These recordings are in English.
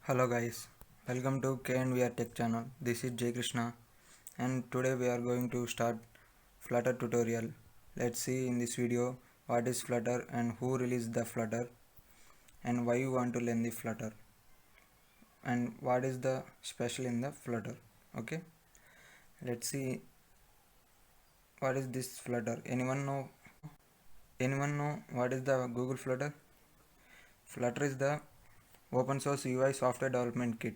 Hello guys, welcome to KNVR Tech channel. This is Jay Krishna and today we are going to start Flutter tutorial. Let's see in this video what is Flutter and who released the Flutter and why you want to learn the Flutter and what is the special in the Flutter. Okay, let's see what is this Flutter. Anyone know what is the Google Flutter? Flutter is the open source UI software development kit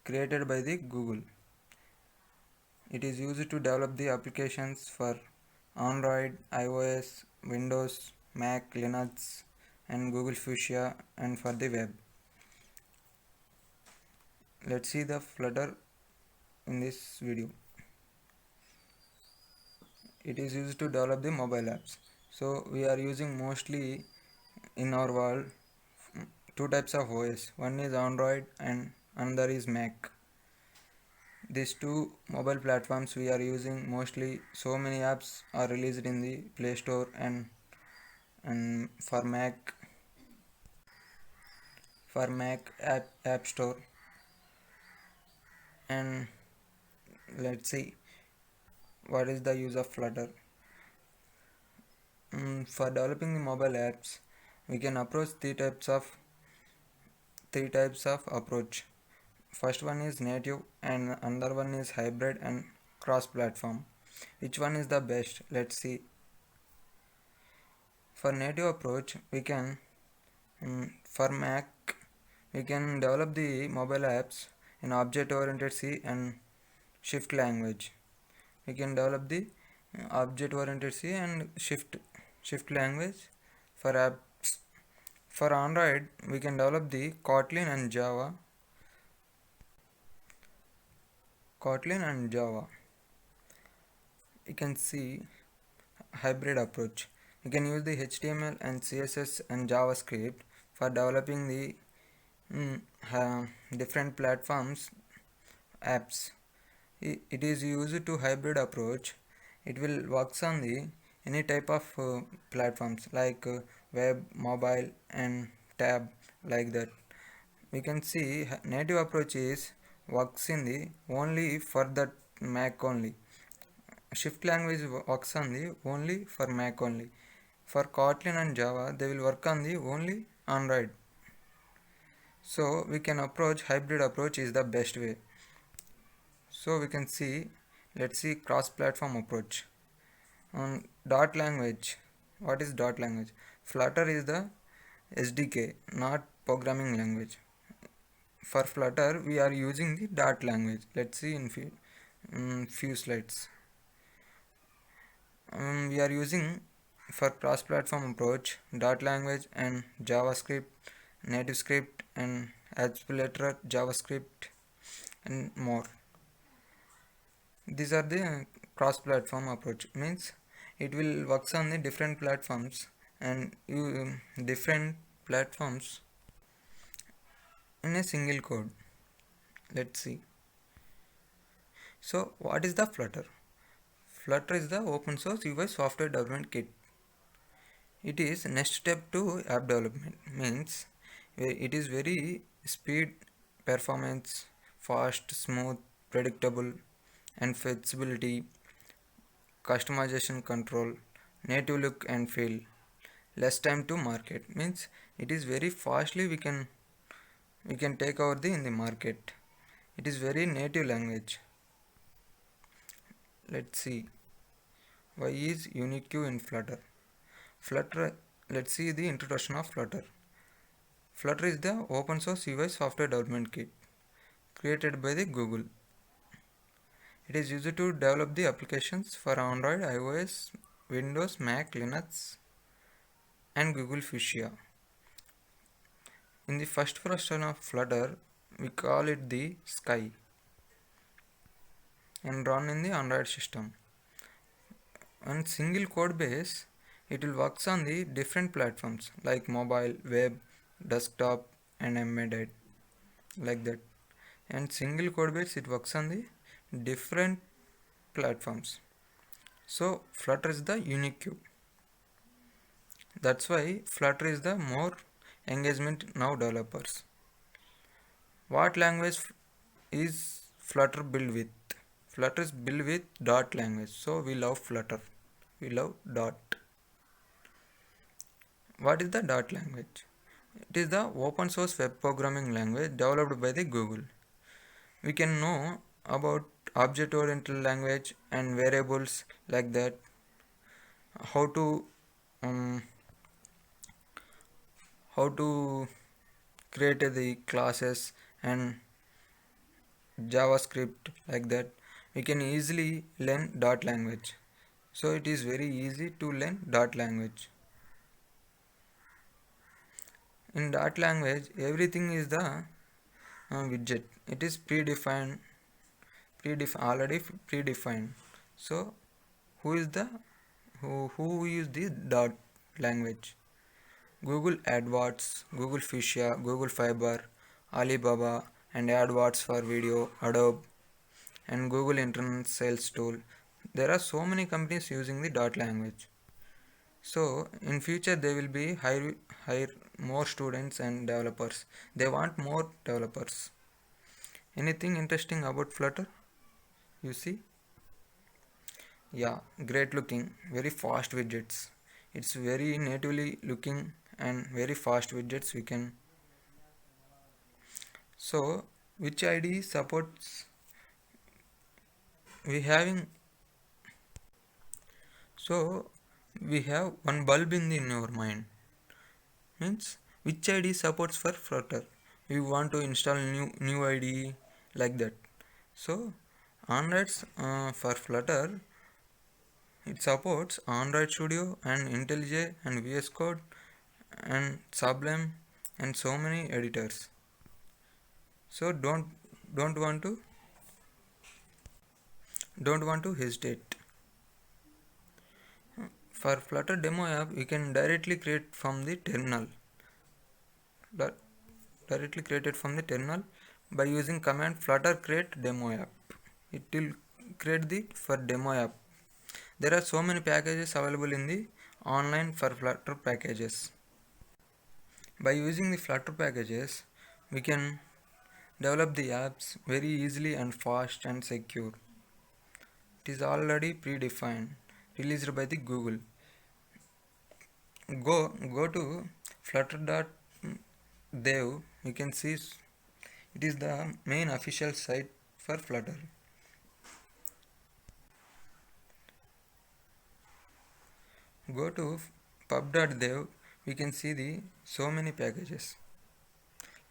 created by the Google. It is used to develop the applications for Android, iOS, Windows, Mac, Linux, and Google Fuchsia, and for the web. Let's see the Flutter in this video. It is used to develop the mobile apps. So we are using mostly in our world two types of OS. One is Android and another is Mac. These two mobile platforms we are using mostly. So many apps are released in the Play Store and for Mac app Store. And let's see what is the use of Flutter. For developing the mobile apps, we can approach three types of approach. First one is native and another one is hybrid and cross platform. Which one is the best? Let's see. For native approach, we can for Mac we can develop the mobile apps in object oriented C and Shift language. We can develop the object oriented C and shift language for apps. For Android, we can develop the Kotlin and Java. You can see hybrid approach. We can use the HTML and CSS and JavaScript for developing the different platforms apps. It is used to hybrid approach. It will works on the any type of platforms like web, mobile, and tab, like that. We can see native approach is works in the only for that Mac only. Shift language works on the only for Mac only. For Kotlin and Java, they will work on the only Android. So we can approach hybrid approach is the best way. So we can see, let's see cross-platform approach. On dot language, what is dot language? Flutter is the SDK, not programming language. For Flutter, we are using the dot language. Let's see in few slides. We are using for cross-platform approach dot language and JavaScript, native script, and Accelerator JavaScript, and more. These are the cross-platform approach. Means it will works on the different platforms and different platforms in a single code. Let's see. So what is the Flutter? Flutter is the open source UI software development kit. It is next step to app development. Means it is very speed, performance, fast, smooth, predictable, and flexibility, customization control, native look and feel, less time to market. Means it is very fastly we can take over in the market. It is very native language. Let's see why is unique in Flutter. Let's see the introduction of Flutter. Flutter is the open source UI software development kit created by the Google. It is used to develop the applications for Android, iOS, Windows, Mac, Linux, and Google Fuchsia. In the first version of Flutter, we call it the Sky and run in the Android system. On single code base, it will works on the different platforms like mobile, web, desktop, and embedded, like that. And single code base, it works on the different platforms. So Flutter is the unique. That's why Flutter is the more engagement now developers. What language is Flutter built with? Flutter is built with Dart language, so we love Flutter. We love Dart. What is the Dart language? It is the open source web programming language developed by the Google. We can know about object oriented language and variables like that, how to um, how to create the classes and JavaScript like that. We can easily learn Dart language. So it is very easy to learn Dart language. In Dart language, everything is the widget. It is already predefined. So who is the who use the Dart language? Google AdWords, Google Fuchsia, Google Fiber, Alibaba, and AdWords for video, Adobe, and Google Internet Sales Tool. There are so many companies using the Dart language. So in future they will be hire more students and developers. They want more developers. Anything interesting about Flutter? You see? Yeah, great looking, very fast widgets. It's very natively looking and very fast widgets we can. So which IDE supports we having? So we have one bulb in your mind, means which IDE supports for Flutter. We want to install new IDE like that. So Androids for Flutter, it supports Android Studio and IntelliJ and VS Code and Sublime and so many editors. So don't want to hesitate. For Flutter demo app, you can directly create from the terminal. Directly created from the terminal by using command flutter create demo app. It will create the for demo app. There are so many packages available in the online for Flutter packages. By using the Flutter packages, we can develop the apps very easily and fast and secure. It is already predefined, released by the Google. Go to flutter.dev. You can see it is the main official site for Flutter. Go to pub.dev. We can see the so many packages.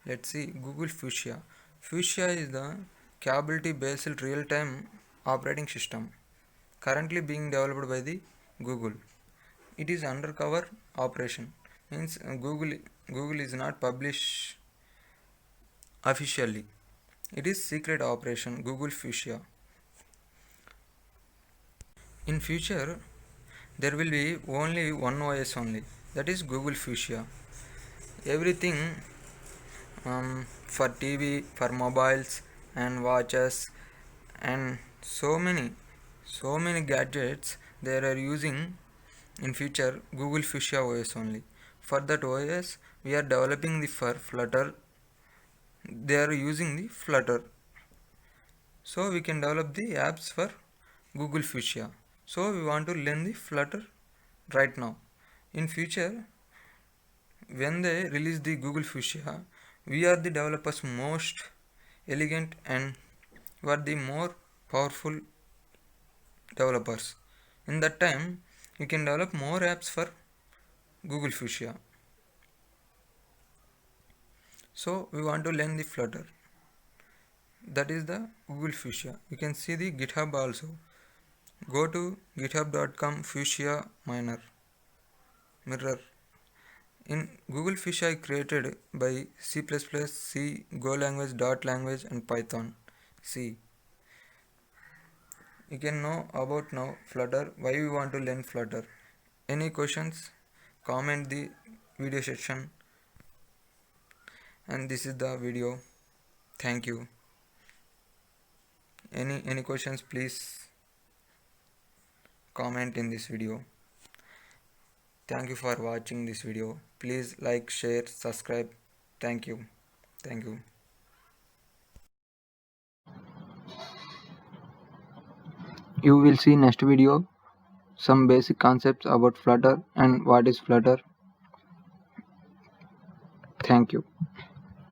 Let's see Google Fuchsia. Fuchsia is the capability based real-time operating system currently being developed by the Google. It is undercover operation, means Google is not published officially. It is secret operation Google Fuchsia. In future there will be only one OS only, that is Google Fuchsia. Everything for TV, for mobiles and watches and so many gadgets they are using in future Google Fuchsia OS only. For that OS we are developing the for Flutter. They are using the Flutter, so we can develop the apps for Google Fuchsia. So we want to learn the Flutter right now. In future when they release the Google Fuchsia, we are the developers most elegant and we are the more powerful developers. In that time we can develop more apps for Google Fuchsia. So we want to learn the Flutter. That is the Google Fuchsia. You can see the GitHub also. Go to github.com Fuchsia mirror. In Google Fuchsia created by C++, C, Go language, Dart language and Python. C. You can know about now Flutter, why we want to learn Flutter. Any questions? Comment the video section. And this is the video. Thank you. Any questions, please comment in this video. Thank you for watching this video. Please like, share, subscribe. Thank you. You will see next video some basic concepts about Flutter and what is Flutter. Thank you.